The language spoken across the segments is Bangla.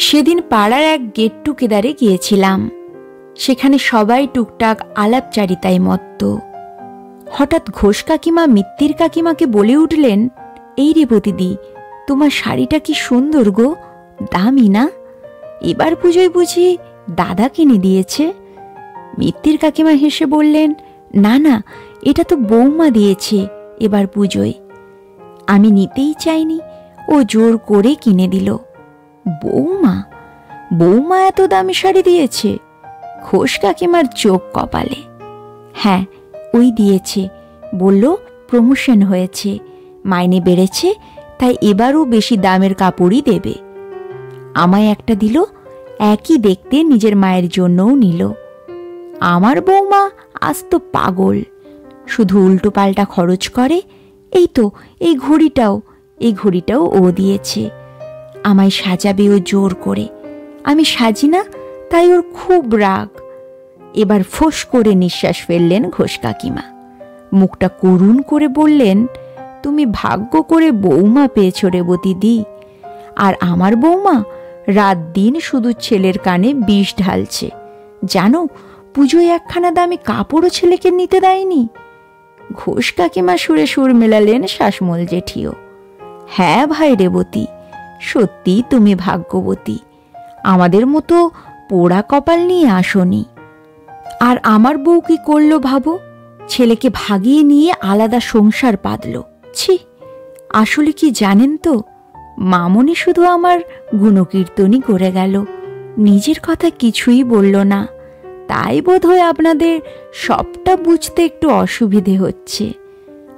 সেদিন পাড়ার এক গেট টুগেদারে গিয়েছিলাম। সেখানে সবাই টুকটাক আলাপচারিতায় মত্ত। হঠাৎ ঘোষ কাকিমা মিত্তির কাকিমাকে বলে উঠলেন, এই রে বতিদি, তোমার শাড়িটা কি সুন্দর গো, দামি না? এবার পুজোয় বুঝি দাদা কিনে দিয়েছে? মিত্তির কাকিমা হেসে বললেন, না না, এটা তো বৌমা দিয়েছে এবার পুজোয়। আমি নিতেই চাইনি, ও জোর করে কিনে দিল। বৌমা? বৌমা এত দামি শাড়ি দিয়েছে? ঘোষ কাকিমার চোখ কপালে। হ্যাঁ, ওই দিয়েছে, বলল প্রমোশন হয়েছে, মাইনে বেড়েছে, তাই এবারও বেশি দামের কাপড়ই দেবে। আমায় একটা দিল, একই দেখতে নিজের মায়ের জন্যও নিল। আমার বৌমা আজ তো পাগল, শুধু উল্টো পাল্টা খরচ করে। এই তো এই ঘড়িটাও ও দিয়েছে। আমায় সাজাবে ও জোর করে, আমি সাজি না, তাই ওর খুব রাগ। এবার ফোঁস করে নিঃশ্বাস ফেললেন ঘোষ কাকিমা, মুখটা করুণ করে বললেন, তুমি ভাগ্য করে বৌমা পেয়েছ রে বতিদি। আর আমার বৌমা রাত দিন শুধু ছেলের কানে বিষ ঢালছে। জানো, পুজোয় একখানা দামি কাপড়ও ছেলেকে নিতে দেয়নি। ঘোষ কাকিমা সুরে সুর মেলালেন শাসমল জেঠিও। হ্যাঁ ভাই রেবতী, সত্যি তুমি ভাগ্যবতী, আমাদের মতো পোড়া কপাল নিয়ে আসনি। আর আমার বউ কি করলো ভাবো, ছেলেকে ভাগিয়ে নিয়ে আলাদা সংসার পাতল। ছি, আসলে কি জানেন তো, মামনি শুধু আমার গুণকীর্তনই করে গেল, নিজের কথা কিছুই বলল না। তাই বোধহয় আপনাদের সবটা বুঝতে একটু অসুবিধে হচ্ছে।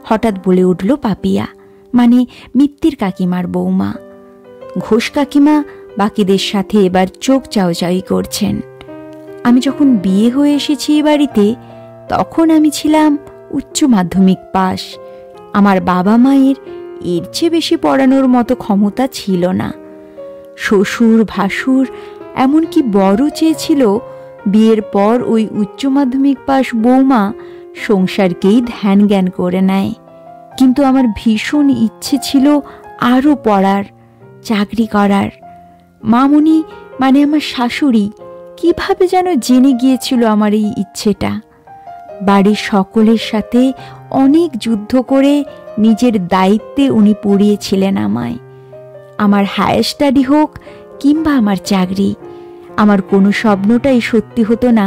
হঠাৎ বলে উঠল পাপিয়া, মানে মিত্তির কাকিমার বৌমা। ঘোষ কাকিমা বাকিদের সাথে এবার চোখ চাওচাওয়ি করছেন। আমি যখন বিয়ে হয়ে এসেছি এ বাড়িতে, তখন আমি ছিলাম উচ্চ মাধ্যমিক পাশ। আমার বাবা মায়ের এর চেয়ে বেশি পড়ানোর মতো ক্ষমতা ছিল না। শ্বশুর ভাসুর এমনকি বড় চেয়েছিল বিয়ের পর ওই উচ্চ মাধ্যমিক পাশ বৌমা সংসারকেই ধ্যান জ্ঞান করে নেয়। কিন্তু আমার ভীষণ ইচ্ছে ছিল আরও পড়ার, চাকরি করার। মামুনি মানে আমার শাশুড়ি কিভাবে যেন জেনে গিয়েছিল আমার এই ইচ্ছেটা। বাড়ির সকলের সাথে অনেক যুদ্ধ করে নিজের দায়িত্বে উনি পড়িয়েছিলেন আমায়। আমার হায়ার স্টাডি হোক কিংবা আমার চাকরি, আমার কোনো স্বপ্নটাই সত্যি হতো না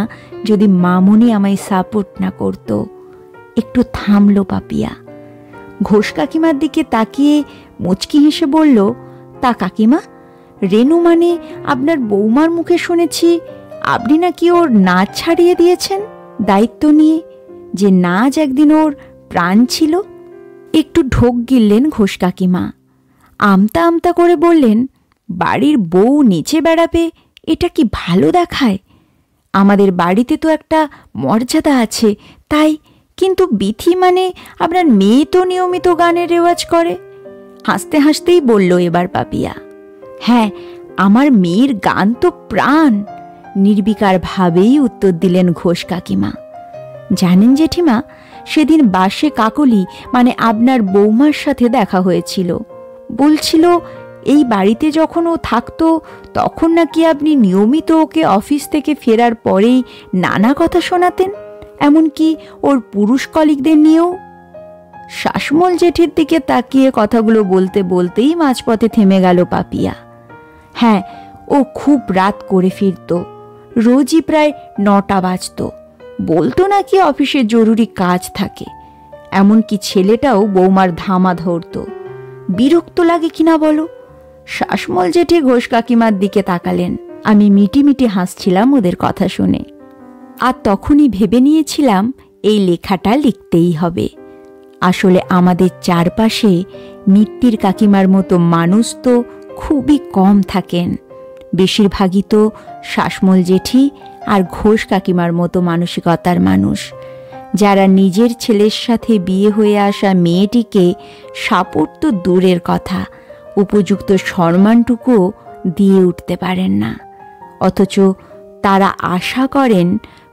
যদি মামুনি আমায় সাপোর্ট না করত। একটু থামল পাপিয়া, ঘোষ কাকিমার দিকে তাকিয়ে মুচকি হেসে বলল, তা কাকিমা, রেনু মানে আপনার বৌমার মুখে শুনেছি আপনি নাকি ওর নাচ ছাড়িয়ে দিয়েছেন দায়িত্ব নিয়ে, যে নাচ একদিন ওর প্রাণ ছিল। একটু ঢোক গিললেন ঘোষ কাকিমা, আমতা আমতা করে বললেন, বাড়ির বউ নিচে বেড়াবে এটা কি ভালো দেখায়? আমাদের বাড়িতে তো একটা মর্যাদা আছে, তাই। কিন্তু বিথি মানে আপনার মেয়ে তো নিয়মিত গানের রেওয়াজ করে। হাসতে হাসতেই বলল এবার পাপিয়া, হ্যাঁ, আমার মেয়ের গান তো প্রাণ, নির্বিকার ভাবেই উত্তর দিলেন ঘোষ কাকিমা। জানেন জেঠিমা, সেদিন বাসে কাকলি মানে আপনার বৌমার সাথে দেখা হয়েছিল। বলছিল এই বাড়িতে যখন ও থাকতো তখন নাকি আপনি নিয়মিত ওকে অফিস থেকে ফেরার পরেই নানা কথা শোনাতেন, এমনকি ওর পুরুষ কলিগদের নিয়েও। শাসমল জেঠির দিকে তাকিয়ে কথাগুলো বলতে বলতেই মাঝপথে থেমে গেল পাপিয়া। হ্যাঁ, ও খুব রাত করে ফিরত, রোজই প্রায় 9টা বাজত। বলতো নাকি অফিসে জরুরি কাজ থাকে। এমনকি ছেলেটাও বৌমার ধামা ধরত। বিরক্ত লাগে কিনা বলো? শাসমল জেঠি ঘোষ কাকিমার দিকে তাকালেন। আমি মিটি মিটি হাসছিলাম ওদের কথা শুনে। আর তখনই ভেবে নিয়েছিলাম এই লেখাটা লিখতেই হবে। আসলে আমাদের চারপাশে মিত্তির কাকিমার মতো মানুষ তো খুবই কম থাকেন। বেশিরভাগই তো শাসমল জেঠি আর ঘোষ কাকিমার মতো মানসিকতার মানুষ, যারা নিজের ছেলের সাথে বিয়ে হয়ে আসা মেয়েটিকে সাপোর্ট তো দূরের কথা, উপযুক্ত সম্মানটুকুও দিয়ে উঠতে পারেন না। অথচ তারা আশা করেন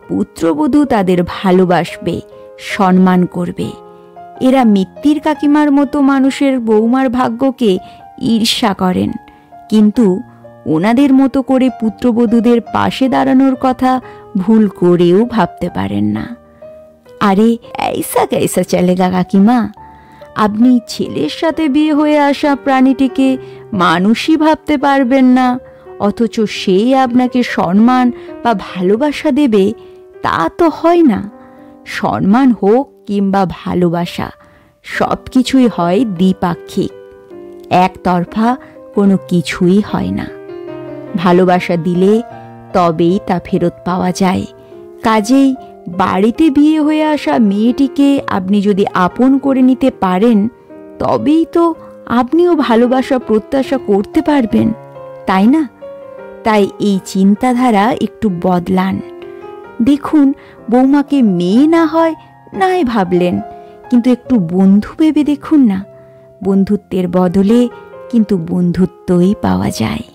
পুত্রবধূ তাদের ভালোবাসবে, সম্মান করবে। এরা মিত্তির কাকিমার মতো মানুষের বৌমার ভাগ্যকে ঈর্ষা করেন, কিন্তু ওনাদের মতো করে পুত্রবধূদের পাশে দাঁড়ানোর কথা ভুল করেও ভাবতে পারেন না। আরে ऐसा कैसा चलेगा কাকিমা? আপনি ছেলের সাথে বিয়ে হয়ে আসা প্রাণীটিকে মানুষই ভাবতে পারবেন না, অথচ সেই আপনাকে সম্মান বা ভালোবাসা দেবে, তা তো হয় না। সম্মান হোক কিংবা ভালোবাসা, সব কিছুই হয় দ্বিপাক্ষিক, একতরফা কোনো কিছুই হয় না। ভালোবাসা দিলে তবেই তা ফেরত পাওয়া যায়। কাজেই বাড়িতে বিয়ে হয়ে আসা মেয়েটিকে আপনি যদি আপন করে নিতে পারেন, তবেই তো আপনিও ভালোবাসা প্রত্যাশা করতে পারবেন, তাই না? তাই এই চিন্তাধারা একটু বদলান। দেখুন, বৌমাকে মেয়ে না হয় নাই ভাবলেন, কিন্তু একটু বন্ধু ভেবে দেখুন না। বন্ধুত্বের বদলে কিন্তু বন্ধুত্বই পাওয়া যায়।